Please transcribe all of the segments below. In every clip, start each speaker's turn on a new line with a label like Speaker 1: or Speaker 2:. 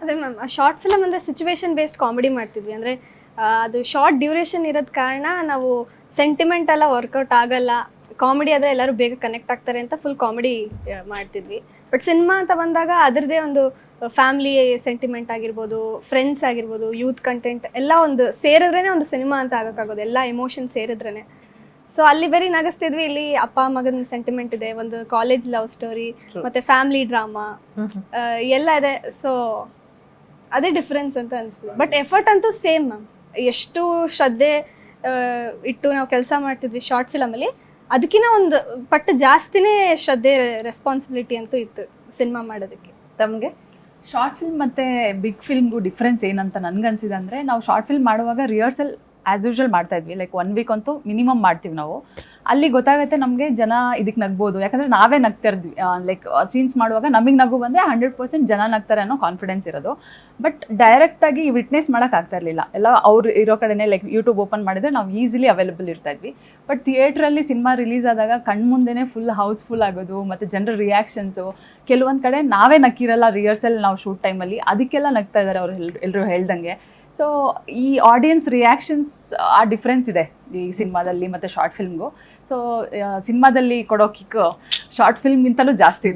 Speaker 1: ಅದೇ ma'am, short film ಅಂದರೆ situation based comedy ಮಾಡ್ತಿದ್ವಿ. ಅಂದರೆ ಅದು ಶಾರ್ಟ್ ಡ್ಯೂರೇಷನ್ ಇರೋದ್ ಕಾರಣ ನಾವು ಸೆಂಟಿಮೆಂಟ್ ಎಲ್ಲ ವರ್ಕೌಟ್ ಆಗಲ್ಲ, ಕಾಮಿಡಿ ಆದರೆ ಎಲ್ಲರೂ ಬೇಗ ಕನೆಕ್ಟ್ ಆಗ್ತಾರೆ ಅಂತ ಫುಲ್ ಕಾಮಿಡಿ ಮಾಡ್ತಿದ್ವಿ. ಬಟ್ ಸಿನಿಮಾ ಅಂತ ಬಂದಾಗ ಅದರದೇ ಒಂದು ಫ್ಯಾಮಿಲಿ ಸೆಂಟಿಮೆಂಟ್ ಆಗಿರ್ಬೋದು, ಫ್ರೆಂಡ್ಸ್ ಆಗಿರ್ಬೋದು, ಯೂತ್ ಕಂಟೆಂಟ್ ಎಲ್ಲ ಒಂದು ಸೇರಿದ್ರೇ ಒಂದು ಸಿನಿಮಾ ಅಂತ ಆಗೋಕ್ಕಾಗೋದು, ಎಲ್ಲ ಎಮೋಷನ್ ಸೇರಿದ್ರೇ. ಸೊ ಅಲ್ಲಿ ಬರೀ ನಗಿಸ್ತಿದ್ವಿ, ಇಲ್ಲಿ ಅಪ್ಪ ಮಗನ ಸೆಂಟಿಮೆಂಟ್ ಇದೆ, ಒಂದು ಕಾಲೇಜ್ ಲವ್ ಸ್ಟೋರಿ, ಮತ್ತೆ ಫ್ಯಾಮಿಲಿ ಡ್ರಾಮಾ ಎಲ್ಲ ಇದೆ. ಸೊ ಅದೇ ಡಿಫ್ರೆನ್ಸ್ ಅಂತ ಅನಿಸ್ತದೆ. ಬಟ್ ಎಫರ್ಟ್ ಅಂತೂ ಸೇಮ್ ಮ್ಯಾಮ್. ಎಷ್ಟು ಶ್ರದ್ಧೆ ಇಟ್ಟು ನಾವು ಕೆಲಸ ಮಾಡ್ತಿದ್ವಿ ಶಾರ್ಟ್ ಫಿಲಮಲ್ಲಿ, ಅದಕ್ಕಿಂತ ಒಂದು ಪಟ್ಟು ಜಾಸ್ತಿನೇ ಶ್ರದ್ಧೆ, ರೆಸ್ಪಾನ್ಸಿಬಿಲಿಟಿ ಅಂತೂ ಇತ್ತು ಸಿನಿಮಾ ಮಾಡೋದಕ್ಕೆ.
Speaker 2: ತಮಗೆ
Speaker 3: ಶಾರ್ಟ್ ಫಿಲ್ಮ್ ಮತ್ತು ಬಿಗ್ ಫಿಲ್ಮ್ಗೂ ಡಿಫ್ರೆನ್ಸ್ ಏನಂತ ನನಗನ್ಸಿದೆ ಅಂದರೆ, ನಾವು ಶಾರ್ಟ್ ಫಿಲ್ಮ್ ಮಾಡುವಾಗ ರಿಹರ್ಸಲ್ ಆ್ಯಸ್ ಯೂಶ್ವಲ್ ಮಾಡ್ತಾ ಇದ್ವಿ. ಲೈಕ್ 1 ವೀಕ್ ಅಂತೂ ಮಿನಿಮಮ್ ಮಾಡ್ತೀವಿ ನಾವು. ಅಲ್ಲಿ ಗೊತ್ತಾಗುತ್ತೆ ನಮಗೆ ಜನ ಇದಕ್ಕೆ ನಗ್ಬೋದು, ಯಾಕಂದರೆ ನಾವೇ ನಗ್ತಾ ಇದ್ವಿ. ಲೈಕ್ ಸೀನ್ಸ್ ಮಾಡುವಾಗ ನಮಗೆ ನಗು ಬಂದರೆ 100% ಜನ ನಗ್ತಾರೆ ಅನ್ನೋ ಕಾನ್ಫಿಡೆನ್ಸ್ ಇರೋದು. ಬಟ್ ಡೈರೆಕ್ಟಾಗಿ ವಿಟ್ನೆಸ್ ಮಾಡೋಕ್ಕಾಗ್ತಾ ಇರಲಿಲ್ಲ. ಎಲ್ಲ ಅವ್ರು ಇರೋ ಕಡೆನೇ ಲೈಕ್ ಯೂಟ್ಯೂಬ್ ಓಪನ್ ಮಾಡಿದರೆ ನಾವು ಈಸಿಲಿ ಅವೈಲೇಬಲ್ ಇರ್ತಾ ಇದ್ವಿ. ಬಟ್ ಥಿಯೇಟ್ರಲ್ಲಿ ಸಿನಿಮಾ ರಿಲೀಸ್ ಆದಾಗ ಕಣ್ಮುಂದೆನೇ ಫುಲ್ ಹೌಸ್ಫುಲ್ ಆಗೋದು, ಮತ್ತು ಜನರ ರಿಯಾಕ್ಷನ್ಸು, ಕೆಲವೊಂದು ಕಡೆ ನಾವೇ ನಕ್ಕಿರಲ್ಲ ರಿಹರ್ಸಲ್ ನಾವು ಶೂಟ್ ಟೈಮಲ್ಲಿ, ಅದಕ್ಕೆಲ್ಲ ನಗ್ತಾ ಇದ್ದಾರೆ ಅವರು ಎಲ್ಲರೂ ಹೇಳ್ದಂಗೆ. ಸೊ ಈ ಆಡಿಯನ್ಸ್ ರಿಯಾಕ್ಷನ್ಸ್ ಆ ಡಿಫ್ರೆನ್ಸ್ ಇದೆ ಈ ಸಿನಿಮಾದಲ್ಲಿ ಮತ್ತು ಶಾರ್ಟ್ ಫಿಲ್ಮ್ಗೂ. ಸೊ ಸಿನಿಮಾದಲ್ಲಿ ಕೊಡೋ ಕಿಕ್ ಶಾರ್ಟ್ ಫಿಲ್ಮ್ಗಿಂತಲೂ ಜಾಸ್ತಿ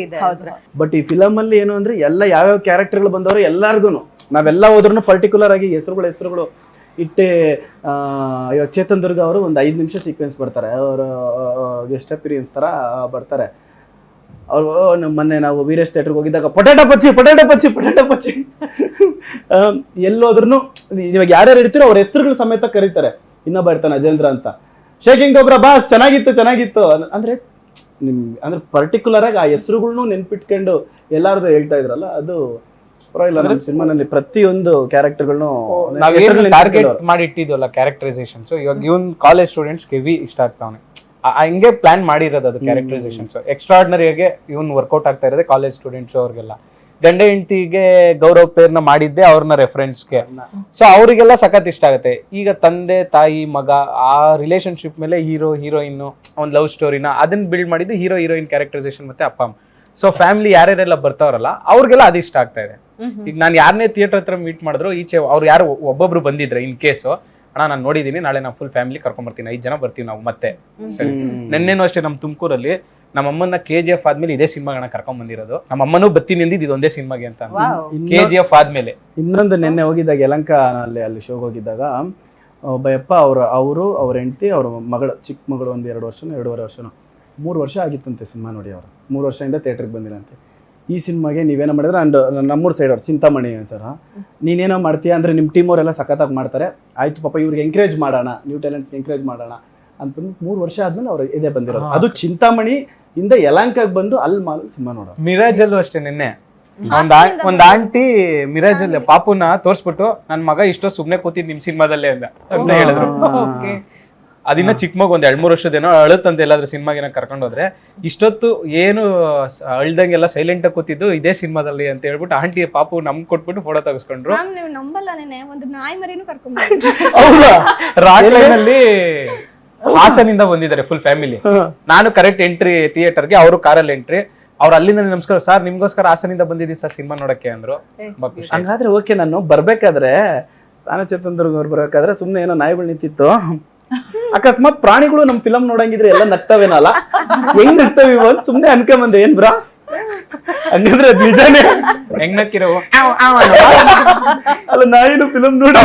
Speaker 3: ಇದೆ. ಹೌದು.
Speaker 4: ಬಟ್ ಈ ಫಿಲಮಲ್ಲಿ ಏನು ಅಂದರೆ ಎಲ್ಲ ಯಾವ್ಯಾವ ಕ್ಯಾರೆಕ್ಟರ್ಗಳು ಬಂದವರು ಎಲ್ಲರಿಗೂ ನಾವೆಲ್ಲ ಹೋದ್ರೂ ಪರ್ಟಿಕ್ಯುಲರ್ ಆಗಿ ಹೆಸರುಗಳು ಇಟ್ಟೆ. ಇವಾಗ ಚೇತನ್ ದುರ್ಗ ಅವರು ಒಂದು 5 ನಿಮಿಷ ಸೀಕ್ವೆನ್ಸ್ ಬರ್ತಾರೆ, ಅವರು ಗೆಸ್ಟ್ ಅಪಿರಿಯನ್ಸ್ ಥರ ಬರ್ತಾರೆ. ಅವರು ಮೊನ್ನೆ ನಾವು ವೀರೇಶ್ ಥಿಯೇಟ್ರಿಗೆ ಹೋಗಿದ್ದಾಗ ಪೊಟ್ಯಾಟೊ ಪಚ್ಚಿ ಎಲ್ಲೋದ್ರೂ ಇವಾಗ ಯಾರ್ಯಾರು ಇರ್ತೀರೋ ಅವ್ರ ಹೆಸರುಗಳು ಸಮೇತ ಕರೀತಾರೆ. ಇನ್ನೊಬ್ಬ ಇರ್ತಾನೆ ಅಜೇಂದ್ರ ಅಂತ, ಶೇಕಿಂಗ್ ಗೊಬ್ಬರ ಬಾಸ್ ಚೆನ್ನಾಗಿತ್ತು ಅಂದ್ರೆ ಪರ್ಟಿಕ್ಯುಲರ್ ಆಗಿ ಆ ಹೆಸರುಗಳ್ನು ನೆನ್ಪಿಟ್ಕೊಂಡು ಎಲ್ಲಾರ್ದು ಹೇಳ್ತಾ ಇದ್ರಲ್ಲ, ಅದು ಪರವಾಗಿಲ್ಲ. ನಮ್ಮ ಸಿನಿಮಾನಲ್ಲಿ ಪ್ರತಿಯೊಂದು ಕ್ಯಾರೆಕ್ಟರ್ಗಳನ್ನು
Speaker 5: ಟಾರ್ಗೆಟ್ ಮಾಡಿ ಇಟ್ಟಿದ್ವಲ್ಲ ಕ್ಯಾರೆಕ್ಟರೈಸೇಷನ್ಸ್. ಇವಾಗ ಇವನ್ ಕಾಲೇಜ್ ಸ್ಟೂಡೆಂಟ್ಸ್ ಹೆವಿ ಇಷ್ಟ ಆಗ್ತಾವನೆ, ಹಿಂಗೆ ಪ್ಲಾನ್ ಮಾಡಿರೋದು ಅದು ಕ್ಯಾರೆಕ್ಟರೈಸೇಷನ್ಸ್. ಎಕ್ಸ್ಟ್ರಾರ್ಡಿನರಿಯಾಗೆ ಇವನ್ ವರ್ಕೌಟ್ ಆಗ್ತಾ ಇರೋದೇ ಕಾಲೇಜ್ ಸ್ಟೂಡೆಂಟ್ಸ್ ಅವ್ರಿಗೆಲ್ಲ. ಗಂಡ ಹೆಂಡತಿಗೆ ಗೌರವ್ ಪೇರ್ನ ಮಾಡಿದ್ದೆ ಅವ್ರನ್ನ ರೆಫರೆನ್ಸ್ಗೆ. ಸೊ ಅವರಿಗೆಲ್ಲ ಸಖತ್ ಇಷ್ಟ ಆಗುತ್ತೆ. ಈಗ ತಂದೆ ತಾಯಿ ಮಗ ಆ ರಿಲೇಶನ್ಶಿಪ್ ಮೇಲೆ ಹೀರೋಯಿನ್ ಒಂದು ಲವ್ ಸ್ಟೋರಿನ ಅದನ್ನ ಬಿಲ್ಡ್ ಮಾಡಿದ್ದು ಹೀರೋಯಿನ್ ಕ್ಯಾರೆಕ್ಟರೈಸೇಷನ್ ಮತ್ತೆ ಅಪ್ಪ ಅಮ್ಮ. ಸೊ ಫ್ಯಾಮಿಲಿ ಯಾರ್ಯಾರೆಲ್ಲ ಬರ್ತಾವ್ರಲ್ಲ ಅವ್ರಿಗೆಲ್ಲ ಅದು ಇಷ್ಟ ಆಗ್ತಾ ಇದೆ. ಈಗ ನಾನು ಯಾರನ್ನೇ ಥಿಯೇಟರ್ ಹತ್ರ ಮೀಟ್ ಮಾಡಿದ್ರು ಈಚೆ ಅವ್ರು ಯಾರು ಒಬ್ಬೊಬ್ರು ಬಂದಿದ್ರೆ ಇನ್ ಕೇಸು, ಅಣ್ಣ ನಾನು ನೋಡಿದೀನಿ, ನಾಳೆ ನಾನು ಫುಲ್ ಫ್ಯಾಮಿಲಿ ಕರ್ಕೊಂಡ್ಬರ್ತೀನಿ, 5 ಜನ ಬರ್ತೀವಿ ನಾವು ಮತ್ತೆ. ಸರಿ, ನೆನ್ನೆನೂ ಅಷ್ಟೇ ನಮ್ಮ ತುಮಕೂರಲ್ಲಿ ನಮ್ಮಮ್ಮನ KGF ಆದ್ಮೇಲೆ ಇದೇ ಸಿನಿಮಾಗಣ ಕರ್ಕೊಂಡ್ ಬಂದಿರೋದು. ನಮ್ಮಮ್ಮನೂ ಬತ್ತೀನಿ ಅಂದಿದ್ದು ಇದೊಂದೇ ಸಿನಿಮಾಗೆ ಅಂತ. KGF ಆದ್ಮೇಲೆ ಇನ್ನೊಂದು
Speaker 4: ನೆನ್ನೆ ಹೋಗಿದ್ದಾಗ ಯಲಂಕ ಅಲ್ಲಿ ಶೋಗೆ ಹೋಗಿದ್ದಾಗ ಒಬ್ಬಯಪ್ಪ ಅವ್ರ ಹೆಂಡತಿ ಅವ್ರ ಮಗಳು, ಚಿಕ್ಕ ಮಗಳು, ಒಂದು 2 ವರ್ಷನೋ 2.5 ವರ್ಷನೋ 3 ವರ್ಷ ಆಗಿತ್ತಂತೆ ಸಿನಿಮಾ ನೋಡಿ. ಅವರು 3 ವರ್ಷದಿಂದ ಥಿಯೇಟ್ರಿಗೆ ಬಂದಿರಂತೆ. ಈ ಸಿನಿಮಾಗೆ ನೀವೇನೋ ಮಾಡಿದ್ರೆ ಅಂಡ್ ನಮ್ಮೂರು ಸೈಡ್ ಅವ್ರು ಚಿಂತಾಮಣಿ ಸರ್, ನೀನೇನೋ ಮಾಡ್ತೀಯ ಅಂದರೆ ನಿಮ್ಮ ಟೀಮ್ ಅವರೆಲ್ಲ ಸಖತ್ತಾಗಿ ಮಾಡ್ತಾರೆ, ಆಯ್ತು ಪಾಪ ಇವ್ರಿಗೆ ಎಂಕರೇಜ್ ಮಾಡೋಣ, ನ್ಯೂ ಟ್ಯಾಲೆಂಟ್ಸ್ಗೆ ಎಂಕರೇಜ್ ಮಾಡೋಣ ಅಂತಂದು 3 ವರ್ಷ ಆದ್ಮೇಲೆ ಅವ್ರು ಇದೇ ಬಂದಿರೋದು. ಅದು ಚಿಂತಾಮಣಿ ಇಂದ ಯಲಂಕಾಗ್ ಬಂದು ಅಲ್ಲಿ ಸಿನಿಮಾ ನೋಡೋ.
Speaker 5: ಮಿರಾಜಲ್ಲೂ ಅಷ್ಟೇ, ನಿನ್ನೆ ಒಂದ್ ಆಂಟಿ ಮಿರಾಜಲ್ಲಿ ಪಾಪುನ ತೋರ್ಸ್ಬಿಟ್ಟು ನನ್ ಮಗ ಇಷ್ಟೋ ಸುಮ್ನೆ ಕೂತಿದ್ ನಿಮ್ ಸಿನಿಮಾದಲ್ಲೇ ಅಂತ ಹೇಳಿದ್ರು. ಅದಿನ್ನ ಚಿಕ್ಕ ಮಗ ಒಂದ್ 2-3 ವರ್ಷದೇನೋ ಅಳುತ್ತಂತ ಎಲ್ಲಾದ್ರೂ ಸಿನಿಮಾಗೆ ಕರ್ಕೊಂಡು ಹೋದ್ರೆ, ಇಷ್ಟೊತ್ತು ಏನು ಅಳ್ದಂಗೆಲ್ಲ ಸೈಲೆಂಟ್ ಆಗಿ ಕೂತಿದ್ದು ಇದೇ ಸಿನಿಮಾದಲ್ಲಿ ಅಂತ ಹೇಳ್ಬಿಟ್ಟು ಆಂಟಿ ಪಾಪು ನಮ್ಗೆ ಕೊಟ್ಬಿಟ್ಟು ಫೋಟೋ ತೆಗೆಸ್ಕೊಂಡ್ರು.
Speaker 1: ಒಂದು ನಾಯಿ ಮರಿನೂ ಕರ್ಕೊಂಡ್
Speaker 5: ರಾಜಲ್ಲಿ ಹಾಸನಿಂದ ಬಂದಿದ್ದಾರೆ ಫುಲ್ ಫ್ಯಾಮಿಲಿ. ನಾನು ಕರೆಕ್ಟ್ ಎಂಟ್ರಿ ಥಿಯೇಟರ್ಗೆ, ಅವರು ಕಾರಲ್ಲಿ ಎಂಟ್ರಿ. ಅವ್ರು ಅಲ್ಲಿಂದ ನಮಸ್ಕಾರ ಸರ್, ನಿಮ್ಗೋಸ್ಕರ ಹಾಸನಿಂದ ಬಂದಿದ್ದೀವಿ ಸರ್ ಸಿನಿಮಾ ನೋಡಕ್ಕೆ ಅಂದ್ರು.
Speaker 4: ಹಂಗಾದ್ರೆ ಓಕೆ. ನಾನು ಬರ್ಬೇಕಾದ್ರೆ ತಾನೇ ಚೇತನ್ ದುರ್ಗ ಅವ್ರು ಬರ್ಬೇಕಾದ್ರೆ ಸುಮ್ನೆ ಏನೋ ನಾಯಿಗಳು ನಿಂತಿತ್ತು, ಅಕಸ್ಮಾತ್ ಪ್ರಾಣಿಗಳು ನಮ್ ಫಿಲಮ್ ನೋಡಂಗಿದ್ರೆ ಎಲ್ಲ ನಗ್ತಾವೇನಲ್ಲ, ಹೆಂಗ್ ನಗ್ತಾವ ಅಂತ ಸುಮ್ನೆ ಅನ್ಕೊಂಬಂದೆ. ಏನ್ ಬ್ರಾ ಹಂಗಂದ್ರೆ ನಿಜಾನೇ
Speaker 5: ಹೆಂಗ್ ನಕ್ಕಿರೋ
Speaker 4: ಅಲ್ಲ, ನಾಯಿನು ಫಿಲಮ್ ನೋಡ.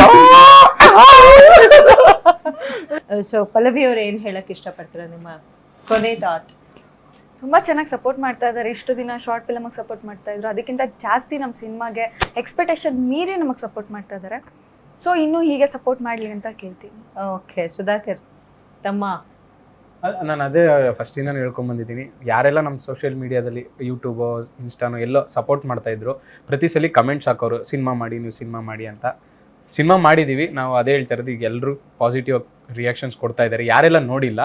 Speaker 2: ಸೊ ಪಲ್ಲವಿ ಅವ್ರು ಏನ್ ಹೇಳಕ್ ಇಷ್ಟಪಡ್ತೀರಾ, ನಿಮ್ಮ ಕೊನೆ ಥಾಟ್?
Speaker 6: ತುಂಬಾ ಚೆನ್ನಾಗಿ ಸಪೋರ್ಟ್ ಮಾಡ್ತಾ ಇದ್ದಾರೆ. ಇಷ್ಟು ದಿನ ಶಾರ್ಟ್ ಫಿಲಮ್ಗೆ ಸಪೋರ್ಟ್ ಮಾಡ್ತಾ ಇದ್ರು, ಅದಕ್ಕಿಂತ ಜಾಸ್ತಿ ನಮ್ಮ ಸಿನಿಮಾಗೆ ಎಕ್ಸ್ಪೆಕ್ಟೇಷನ್ ಮೀರಿ ನಮಗೆ ಸಪೋರ್ಟ್ ಮಾಡ್ತಾ ಇದ್ದಾರೆ. ಸೊ ಇನ್ನೂ ಹೀಗೆ ಸಪೋರ್ಟ್ ಮಾಡಲಿ ಅಂತ ಕೇಳ್ತೀನಿ.
Speaker 2: ಓಕೆ, ಸುಧಾಕರ್ ತಮ್ಮ?
Speaker 5: ನಾನು ಅದೇ ಫಸ್ಟ್ ಇಂದಾನು ಹೇಳ್ಕೊಂಡ್ ಬಂದಿದ್ದೀನಿ, ಯಾರೆಲ್ಲ ನಮ್ಮ ಸೋಷಿಯಲ್ ಮೀಡಿಯಾದಲ್ಲಿ ಯೂಟ್ಯೂಬು ಇನ್ಸ್ಟಾನೋ ಎಲ್ಲೋ ಸಪೋರ್ಟ್ ಮಾಡ್ತಾ ಇದ್ರು, ಪ್ರತಿ ಸಲ ಕಮೆಂಟ್ಸ್ ಹಾಕೋರು ಸಿನಿಮಾ ಮಾಡಿ, ನೀವು ಸಿನಿಮಾ ಮಾಡಿ ಅಂತ. ಸಿನಿಮಾ ಮಾಡಿದ್ದೀವಿ ನಾವು, ಅದೇ ಹೇಳ್ತಾ ಇರೋದು. ಈಗ ಎಲ್ಲರೂ ಪಾಸಿಟಿವ್ ರಿಯಾಕ್ಷನ್ಸ್ ಕೊಡ್ತಾ ಇದ್ದಾರೆ. ಯಾರೆಲ್ಲ ನೋಡಿಲ್ಲ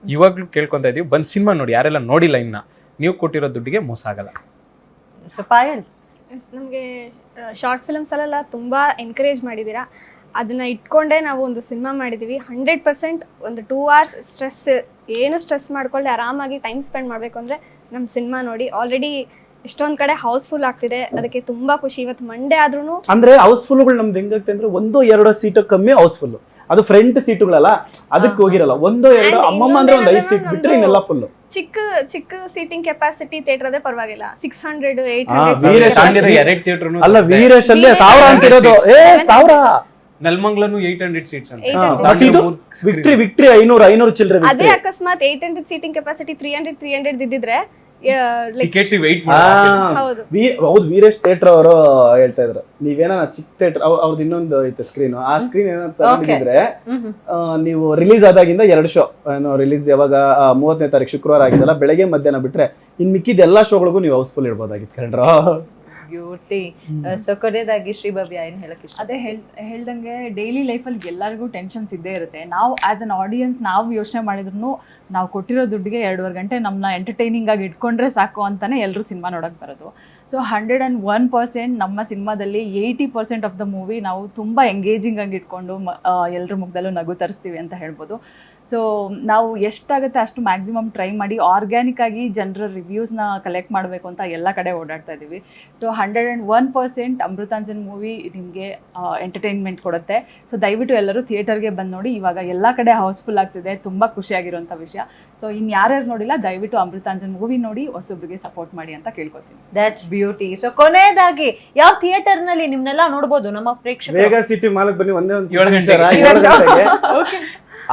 Speaker 5: ಇವಾಗ್ಲೂ ಕೇಳ್ಕೊತಾ ಇದೀವಿ, ಬಂದು ಸಿನಿಮಾ ನೋಡಿ. ಯಾರೆಲ್ಲ ನೋಡಿಲ್ಲ ಇನ್ನ, ನೀವು ಕೊಟ್ಟಿರೋ ದುಡ್ಡಿಗೆ ಮೋಸ ಆಗಲ್ಲ.
Speaker 2: ಪಾಯಲ್?
Speaker 1: ನಮಗೆ ಶಾರ್ಟ್ ಫಿಲಮ್ಸ್ ಅಲ್ಲೆಲ್ಲ ತುಂಬ ಎನ್ಕರೇಜ್ ಮಾಡಿದ್ದೀರಾ, ಅದನ್ನ ಇಟ್ಕೊಂಡೇ ನಾವು ಒಂದು ಸಿನಿಮಾ ಮಾಡಿದ್ದೀವಿ. 100% ಒಂದು 2 hours ಸ್ಟ್ರೆಸ್, ಏನು ಸ್ಟ್ರೆಸ್ ಮಾಡ್ಕೊಳ್ಳಿ ಆರಾಮಾಗಿ ಟೈಮ್ ಸ್ಪೆಂಡ್ ಮಾಡಬೇಕು ಅಂದರೆ ನಮ್ಮ ಸಿನಿಮಾ ನೋಡಿ. ಆಲ್ರೆಡಿ ಎಷ್ಟೊಂದ್ ಕಡೆ ಹೌಸ್ಫುಲ್ ಆಗ್ತಿದೆ, ಅದಕ್ಕೆ ತುಂಬಾ ಖುಷಿ. ಇವತ್ತು ಮಂಡೇ ಆದ್ರೂ
Speaker 4: ಅಂದ್ರೆ ಹೌಸ್ಫುಲ್ಗಳು ನಮ್ದು ಹೆಂಗಾಗ್ತದೆ ಅಂದ್ರೆ 1-2 ಸೀಟ್ ಕಮ್ಮಿ ಹೌಸ್ಫುಲ್, ಅದು ಫ್ರಂಟ್ ಸೀಟುಗಳಲ್ಲ ಅದಕ್ಕೆ ಹೋಗಿರಲ್ಲ. 1-2 ಅಮ್ಮಮ್ಮ ಅಂದ್ರೆ ಒಂದು 5 ಸೀಟ್ ಬಿಟ್ರೆ ಇನ್ನೆಲ್ಲ ಫುಲ್.
Speaker 1: ಚಿಕ್ಕ ಸೀಟಿಂಗ್ ಕೆಪಾಸಿಟಿ ಥಿಯೇಟರ್ ಆದ್ರೆ ಪರವಾಗಿಲ್ಲ, 600
Speaker 4: ವೀರೇಶ್
Speaker 1: 800
Speaker 5: ಎರಡ್ ಥಿಯೇಟರ್
Speaker 4: ಅಲ್ಲ ವೀರೇಶ್ ಅಲ್ಲೇ 1000 ಅಂತಿರೋದು. 1000
Speaker 5: ನೆಲಮಂಗ್ಲನು 800 ಸೀಟ್ಸ್ ಅಂತ.
Speaker 1: 800.
Speaker 4: ಬಟ್ ಇದು ವಿಕ್ಟ್ರಿ 500 ಚಿಲ್ಲರೆ
Speaker 1: ಅದೇ ಅಕಸ್ಮಾತ್ 800 ಸೀಟಿಂಗ್ ಕೆಪಾಸಿಟಿ 300 ಇದ್ದಿದ್ರೆ
Speaker 5: ಟಿಕೆಟ್ಸ್ ವೇಟ್
Speaker 1: ಹೌದು.
Speaker 4: ಹೌದು ವೀರೇಶ್ ಥಿಯೇಟರ್ ಅವರು ಹೇಳ್ತಾ ಇದ್ರು, ನೀವೇನ ಚಿಕ್ಕ ಥಿಯೇಟರ್ ಅವ್ರದ್ದು ಇನ್ನೊಂದು ಐತೆ ಸ್ಕ್ರೀನ್, ಆ ಸ್ಕ್ರೀನ್ ಏನಂತ ಹೇಳಿದ್ರೆ ನೀವು ರಿಲೀಸ್ ಆದಾಗಿಂದ 2 ಶೋ ಏನೋ ರಿಲೀಸ್ ಯಾವಾಗ 30ನೇ ತಾರೀಕು ಶುಕ್ರವಾರ ಆಗಿದೆಲ್ಲ, ಬೆಳಗ್ಗೆ ಮಧ್ಯಾಹ್ನ ಬಿಟ್ರೆ ಇನ್ ಮಿಕ್ಕಿದ ಎಲ್ಲಾ ಶೋಗಳಿಗೂ ನೀವು ಹೌಸ್ಫುಲ್ ಇಡ್ಬೋದಾಗಿತ್ತು ಕಣ್ರ.
Speaker 2: ಬ್ಯೂಟಿ. ಸೊ ಕೊನೆಯದಾಗಿ ಶ್ರೀಭವ್ಯ ಏನ್ ಹೇಳಕ್ ಇಷ್ಟ?
Speaker 3: ಅದೇ ಹೇಳ್ದಂಗೆ ಡೈಲಿ ಲೈಫಲ್ಲಿ ಎಲ್ಲರಿಗೂ ಟೆನ್ಷನ್ಸ್ ಇದ್ದೇ ಇರುತ್ತೆ. ನಾವು ಆಸ್ ಅನ್ ಆಡಿಯನ್ಸ್ ನಾವು ಯೋಚನೆ ಮಾಡಿದ್ರು ನಾವು ಕೊಟ್ಟಿರೋ ದುಡ್ಡಿಗೆ 2.5 ಗಂಟೆ ನಮ್ಮನ್ನ ಎಂಟರ್ಟೈನಿಂಗ್ ಆಗಿ ಇಟ್ಕೊಂಡ್ರೆ ಸಾಕು ಅಂತಾನೆ ಎಲ್ಲರೂ ಸಿನಿಮಾ ನೋಡಕ್ ಬರೋದು. ಸೊ 101% ನಮ್ಮ ಸಿನಿಮಾದಲ್ಲಿ 80% ಆಫ್ ದ ಮೂವಿ ನಾವು ತುಂಬ ಎಂಗೇಜಿಂಗ್ ಆಗಿ ಇಟ್ಕೊಂಡು ಎಲ್ಲರ ಮುಖದಲ್ಲೂ ನಗು ತರಿಸ್ತೀವಿ ಅಂತ ಹೇಳ್ಬೋದು. ಸೊ ನಾವು ಎಷ್ಟಾಗುತ್ತೆ ಅಷ್ಟು ಮ್ಯಾಕ್ಸಿಮಮ್ ಟ್ರೈ ಮಾಡಿ ಆರ್ಗ್ಯಾನಿಕ್ ಆಗಿ ಜನರ ರಿವ್ಯೂಸ್ನ ಕಲೆಕ್ಟ್ ಮಾಡಬೇಕು ಅಂತ ಎಲ್ಲ ಕಡೆ ಓಡಾಡ್ತಾ ಇದ್ದೀವಿ. ಸೊ 101% ಅಮೃತಾಂಜನ್ ಮೂವಿ ನಿಮಗೆ ಎಂಟರ್ಟೈನ್ಮೆಂಟ್ ಕೊಡುತ್ತೆ. ಸೊ ದಯವಿಟ್ಟು ಎಲ್ಲರೂ ಥಿಯೇಟರ್ಗೆ ಬಂದು ನೋಡಿ. ಇವಾಗ ಎಲ್ಲ ಕಡೆ ಹೌಸ್ಫುಲ್ ಆಗ್ತಿದೆ, ತುಂಬ ಖುಷಿಯಾಗಿರುವಂಥ ವಿಷಯ. ಸೊ ಇನ್ನು ಯಾರ್ಯಾರು ನೋಡಿಲ್ಲ ದಯವಿಟ್ಟು ಅಮೃತಾಂಜನ್ ಮೂವಿ ನೋಡಿ ಹೊಸೊಬ್ರಿಗೆ ಸಪೋರ್ಟ್ ಮಾಡಿ ಅಂತ ಕೇಳ್ಕೊತೀನಿ.
Speaker 2: That's beauty. ಸೊ ಕೊನೆಯದಾಗಿ ಯಾವ ಥಿಯೇಟರ್ ನಲ್ಲಿ ನಿಮ್ನೆಲ್ಲ ನೋಡಬಹುದು ನಮ್ಮ ಪ್ರೇಕ್ಷಕರು?
Speaker 4: ಬೇಗ ಸಿಟಿ ಮಾಲಕ್ ಬನ್ನಿ. ಒಂದೇ ಒಂದು
Speaker 5: 7 ಗಂಟೆಗೆ.
Speaker 4: 7 ಗಂಟೆಗೆ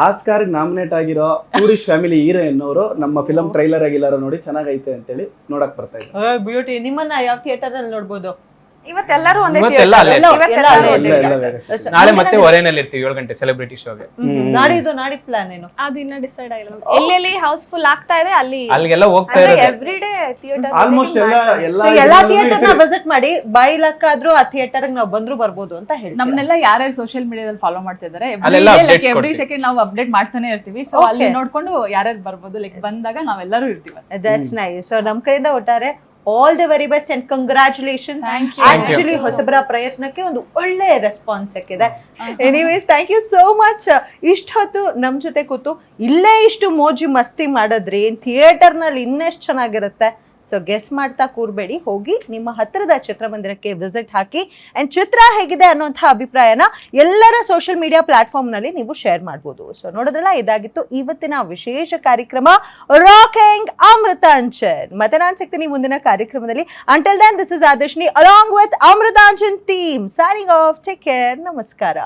Speaker 4: ಆಸ್ಕಾರ್ ನಾಮಿನೇಟ್ ಆಗಿರೋ ಟೂರಿಸ್ಟ್ ಫ್ಯಾಮಿಲಿ ಹೀರೋಯಿನ್ ಅವರು ನಮ್ಮ ಫಿಲಂ ಟ್ರೈಲರ್ ಆಗಿಲ್ಲಾರ ನೋಡಿ ಚೆನ್ನಾಗೈತೆ ಅಂತೇಳಿ ನೋಡಕ್ ಬರ್ತಾ ಇದ್ದಾರೆ.
Speaker 2: ಬ್ಯೂಟಿ. ನಿಮ್ಮನ್ನ ಯಾವ ಥಿಯೇಟರ್ ಅಲ್ಲಿ ನೋಡ್ಬೋದು?
Speaker 6: ಇವತ್ತೆಲ್ಲರೂ ಒಂದೇ
Speaker 5: ಇವತ್ತೆಲ್ಲ ಅಲ್ಲೇ. ನಾಳೆ ಮತ್ತೆ
Speaker 2: ಮುಂದಿನ-
Speaker 5: ಹೊರೆನಲ್ಲಿ ಇರ್ತೀವಿ 7 ಗಂಟೆ ಸೆಲೆಬ್ರಿಟಿ ಶೋಗೆ.
Speaker 2: ನಾಡಿದ್ದು ಪ್ಲಾನ್ ಏನು?
Speaker 1: ಅದು ಇನ್ನ ಡಿಸೈಡ್ ಆಗಿಲ್ಲ. ಎಲ್ಲೆಲ್ಲಿ ಹೌಸ್ಫುಲ್ ಆಗ್ತಾ ಇದೆ ಅಲ್ಲಿ
Speaker 5: ಅಲ್ಲಿಗೆಲ್ಲ ಹೋಗ್ತಾ
Speaker 6: ಅಂದ್ರೆ
Speaker 5: ಇರೋದು.
Speaker 6: ಎವ್ರಿ ಡೇ ಥಿಯೇಟರ್
Speaker 4: ಆಲ್ಮೋಸ್ಟ್ ಎಲ್ಲಾ
Speaker 2: ಎಲ್ಲಾ ಥಿಯೇಟರ್ ನ ವಿಸಿಟ್ ಮಾಡಿ ಬಾಯಿ ಲಕ್ ಆದ್ರೂ ಆ ಥಿಯೇಟರ್ ನಾವು ಬಂದ್ರು ಬರ್ಬೋದು ಅಂತ ಹೇಳಿ.
Speaker 3: ನಮ್ಮನ್ನೆಲ್ಲ ಯಾರ್ಯಾರು ಸೋಷಿಯಲ್ ಮೀಡಿಯಾದಲ್ಲಿ ಫಾಲೋ ಮಾಡ್ತಾ ಇದ್ದಾರೆ
Speaker 5: ಅಲ್ಲೆಲ್ಲ updates
Speaker 3: ಎವ್ರಿ
Speaker 5: ಕೊಡ್ತೀವಿ.
Speaker 3: ಸೆಕೆಂಡ್ ನಾವು ಅಪ್ಡೇಟ್ ಮಾಡ್ತಾನೆ ಇರ್ತೀವಿ. ಸೊ ಅಲ್ಲಿ ನೋಡ್ಕೊಂಡು ಯಾರ್ಯಾರು ಬರ್ಬೋದು, ಲೈಕ್ ಬಂದಾಗ ನಾವೆಲ್ಲರೂ ಇರ್ತೀವಿ.
Speaker 2: That's nice. ಸೊ ನಮ್ ಕಡೆಯಿಂದ ಒಟ್ಟಾರೆ all the very best and congratulations. Actually ಹೊಸಬರ ಪ್ರಯತ್ನಕ್ಕೆ ಒಂದು ಒಳ್ಳೆ ರೆಸ್ಪಾನ್ಸ್ ಸಿಕ್ಕಿದೆ. Anyways thank you so much. ಇಷ್ಟೊತ್ತು ನಮ್ ಜೊತೆ ಕೂತು ಇಲ್ಲೇ ಇಷ್ಟು ಮೋಜು ಮಸ್ತಿ ಮಾಡಿದ್ರಿ, ಥಿಯೇಟರ್ ನಲ್ಲಿ ಇನ್ನೆಷ್ಟು ಚೆನ್ನಾಗಿರುತ್ತೆ. ಸೊ ಗೆಸ್ ಮಾಡ್ತಾ ಕೂರ್ಬೇಡಿ, ಹೋಗಿ ನಿಮ್ಮ ಹತ್ತಿರದ ಚಿತ್ರಮಂದಿರಕ್ಕೆ ವಿಸಿಟ್ ಹಾಕಿ ಅಂಡ್ ಚಿತ್ರ ಹೇಗಿದೆ ಅನ್ನೋಂಥ ಅಭಿಪ್ರಾಯನ ಎಲ್ಲರ ಸೋಷಿಯಲ್ ಮೀಡಿಯಾ ಪ್ಲಾಟ್ಫಾರ್ಮ್ ನಲ್ಲಿ ನೀವು ಶೇರ್ ಮಾಡ್ಬೋದು. ಸೊ ನೋಡೋದಲ್ಲ, ಇದಾಗಿತ್ತು ಇವತ್ತಿನ ವಿಶೇಷ ಕಾರ್ಯಕ್ರಮ ರಾಕಿಂಗ್ ಅಮೃತಾಂಜನ್. ಮತ್ತೆ ನಾನು ಸಿಗ್ತೀನಿ ಮುಂದಿನ ಕಾರ್ಯಕ್ರಮದಲ್ಲಿ. Until then, this is Adarshini along with Amrutanjan team signing off. Take care. ನಮಸ್ಕಾರ.